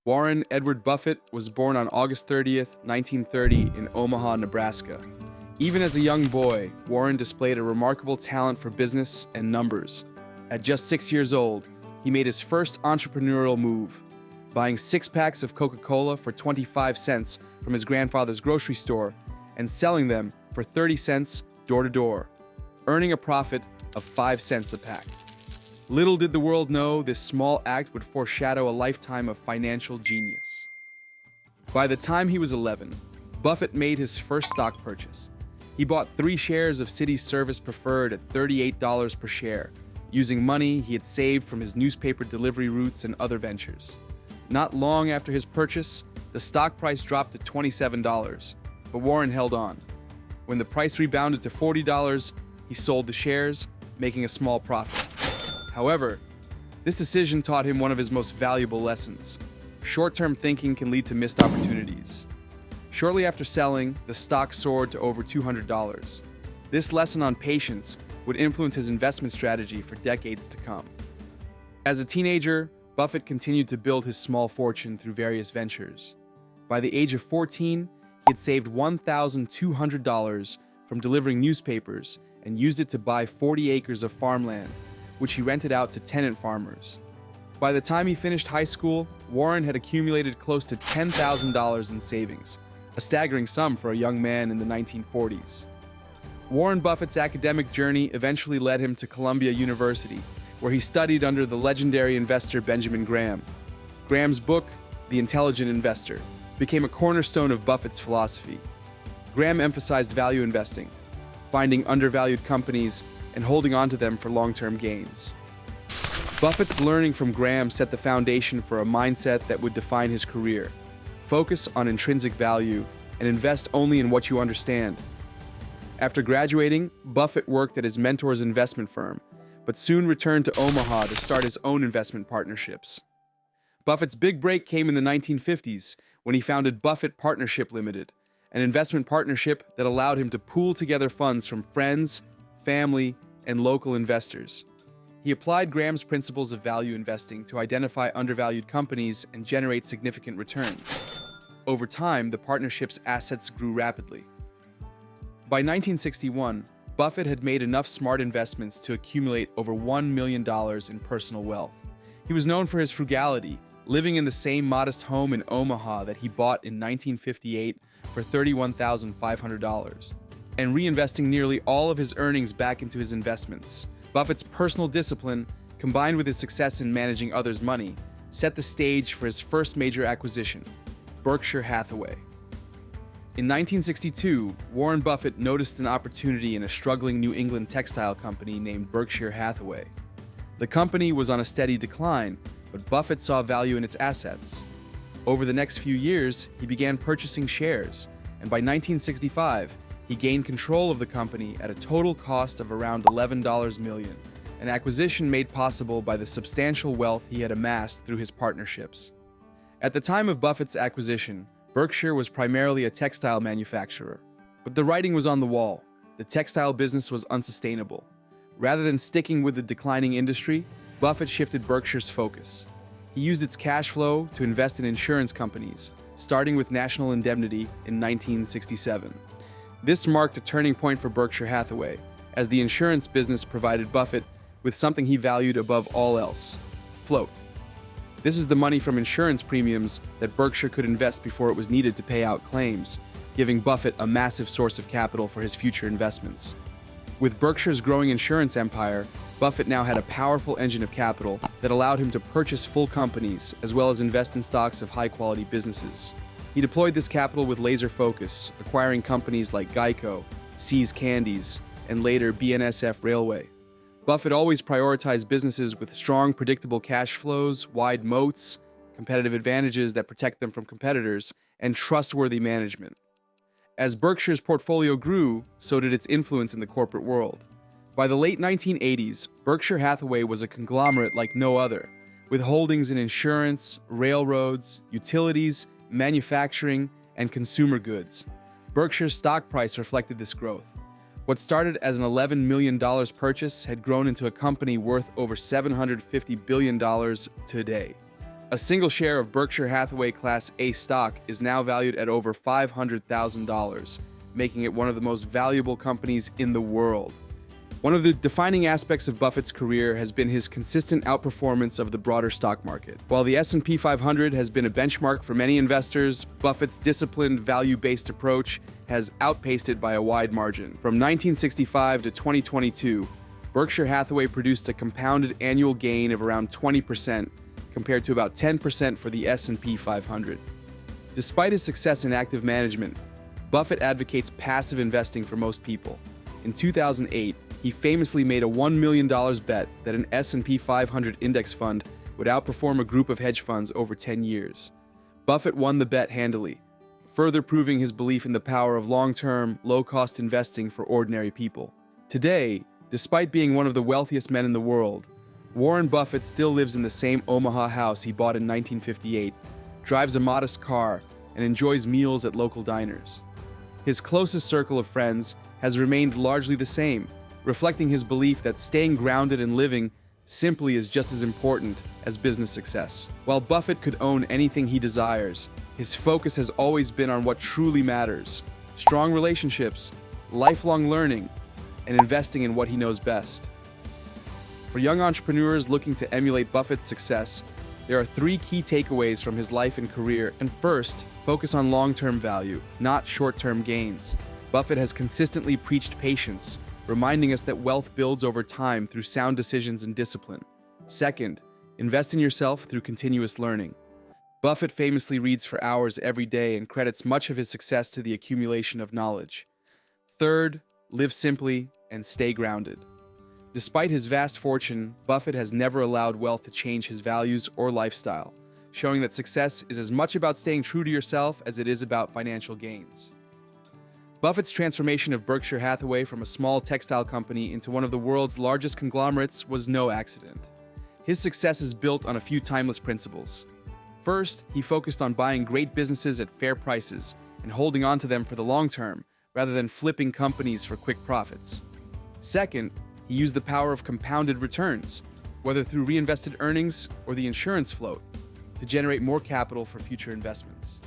Warren Edward Buffett was born on August 30th, 1930 in Omaha, Nebraska. Even as a young boy, Warren displayed a remarkable talent for business and numbers. At just 6 years old, he made his first entrepreneurial move, buying 6 packs of Coca-Cola for 25 cents from his grandfather's grocery store and selling them for 30 cents door to door, earning a profit of 5 cents a pack. Little did the world know this small act would foreshadow a lifetime of financial genius. By the time he was 11, Buffett made his first stock purchase. He bought 3 shares of Citi Service Preferred at $38 per share, using money he had saved from his newspaper delivery routes and other ventures. Not long after his purchase, the stock price dropped to $27, but Warren held on. When the price rebounded to $40, he sold the shares, making a small profit. However, this decision taught him one of his most valuable lessons. Short-term thinking can lead to missed opportunities. Shortly after selling, the stock soared to over $200. This lesson on patience would influence his investment strategy for decades to come. As a teenager, Buffett continued to build his small fortune through various ventures. By the age of 14, he had saved $1,200 from delivering newspapers and used it to buy 40 acres of farmland, which he rented out to tenant farmers. By the time he finished high school, Warren had accumulated close to $10,000 in savings, a staggering sum for a young man in the 1940s. Warren Buffett's academic journey eventually led him to Columbia University, where he studied under the legendary investor Benjamin Graham. Graham's book, The Intelligent Investor, became a cornerstone of Buffett's philosophy. Graham emphasized value investing, finding undervalued companies and holding on to them for long-term gains. Buffett's learning from Graham set the foundation for a mindset that would define his career. Focus on intrinsic value and invest only in what you understand. After graduating, Buffett worked at his mentor's investment firm, but soon returned to Omaha to start his own investment partnerships. Buffett's big break came in the 1950s when he founded Buffett Partnership Limited, an investment partnership that allowed him to pool together funds from friends, family, and local investors. He applied Graham's principles of value investing to identify undervalued companies and generate significant returns. Over time, the partnership's assets grew rapidly. By 1961, Buffett had made enough smart investments to accumulate over $1 million in personal wealth. He was known for his frugality, living in the same modest home in Omaha that he bought in 1958 for $31,500. And reinvesting nearly all of his earnings back into his investments. Buffett's personal discipline, combined with his success in managing others' money, set the stage for his first major acquisition, Berkshire Hathaway. In 1962, Warren Buffett noticed an opportunity in a struggling New England textile company named Berkshire Hathaway. The company was on a steady decline, but Buffett saw value in its assets. Over the next few years, he began purchasing shares, and by 1965, he gained control of the company at a total cost of around $11 million, an acquisition made possible by the substantial wealth he had amassed through his partnerships. At the time of Buffett's acquisition, Berkshire was primarily a textile manufacturer, but the writing was on the wall. The textile business was unsustainable. Rather than sticking with the declining industry, Buffett shifted Berkshire's focus. He used its cash flow to invest in insurance companies, starting with National Indemnity in 1967. This marked a turning point for Berkshire Hathaway, as the insurance business provided Buffett with something he valued above all else: float. This is the money from insurance premiums that Berkshire could invest before it was needed to pay out claims, giving Buffett a massive source of capital for his future investments. With Berkshire's growing insurance empire, Buffett now had a powerful engine of capital that allowed him to purchase full companies as well as invest in stocks of high-quality businesses. He deployed this capital with laser focus, acquiring companies like Geico, See's Candies, and later BNSF Railway. Buffett always prioritized businesses with strong, predictable cash flows, wide moats, competitive advantages that protect them from competitors, and trustworthy management. As Berkshire's portfolio grew, so did its influence in the corporate world. By the late 1980s, Berkshire Hathaway was a conglomerate like no other, with holdings in insurance, railroads, utilities, manufacturing, and consumer goods. Berkshire's stock price reflected this growth. What started as an $11 million purchase had grown into a company worth over $750 billion today. A single share of Berkshire Hathaway Class A stock is now valued at over $500,000, making it one of the most valuable companies in the world. One of the defining aspects of Buffett's career has been his consistent outperformance of the broader stock market. While the SP 500 has been a benchmark for many investors, Buffett's disciplined, value-based approach has outpaced it by a wide margin. From 1965 to 2022, Berkshire Hathaway produced a compounded annual gain of around 20%, compared to about 10% for the S&P 500. Despite his success in active management, Buffett advocates passive investing for most people. In 2008, he famously made a $1 million bet that an S&P 500 index fund would outperform a group of hedge funds over 10 years. Buffett won the bet handily, further proving his belief in the power of long-term, low-cost investing for ordinary people. Today, despite being one of the wealthiest men in the world, Warren Buffett still lives in the same Omaha house he bought in 1958, drives a modest car, and enjoys meals at local diners. His closest circle of friends has remained largely the same, reflecting his belief that staying grounded and living simply is just as important as business success. While Buffett could own anything he desires, his focus has always been on what truly matters: strong relationships, lifelong learning, and investing in what he knows best. For young entrepreneurs looking to emulate Buffett's success, there are 3 key takeaways from his life and career. And first, focus on long-term value, not short-term gains. Buffett has consistently preached patience, reminding us that wealth builds over time through sound decisions and discipline. Second, invest in yourself through continuous learning. Buffett famously reads for hours every day and credits much of his success to the accumulation of knowledge. Third, live simply and stay grounded. Despite his vast fortune, Buffett has never allowed wealth to change his values or lifestyle, showing that success is as much about staying true to yourself as it is about financial gains. Buffett's transformation of Berkshire Hathaway from a small textile company into one of the world's largest conglomerates was no accident. His success is built on a few timeless principles. First, he focused on buying great businesses at fair prices and holding on to them for the long term, rather than flipping companies for quick profits. Second, he used the power of compounded returns, whether through reinvested earnings or the insurance float, to generate more capital for future investments.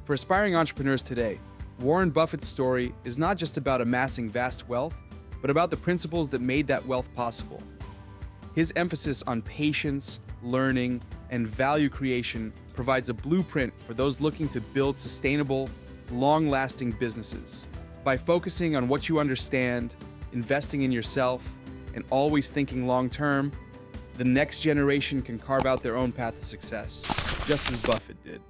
For aspiring entrepreneurs today, Warren Buffett's story is not just about amassing vast wealth, but about the principles that made that wealth possible. His emphasis on patience, learning, and value creation provides a blueprint for those looking to build sustainable, long-lasting businesses. By focusing on what you understand, investing in yourself, and always thinking long-term, the next generation can carve out their own path to success, just as Buffett did.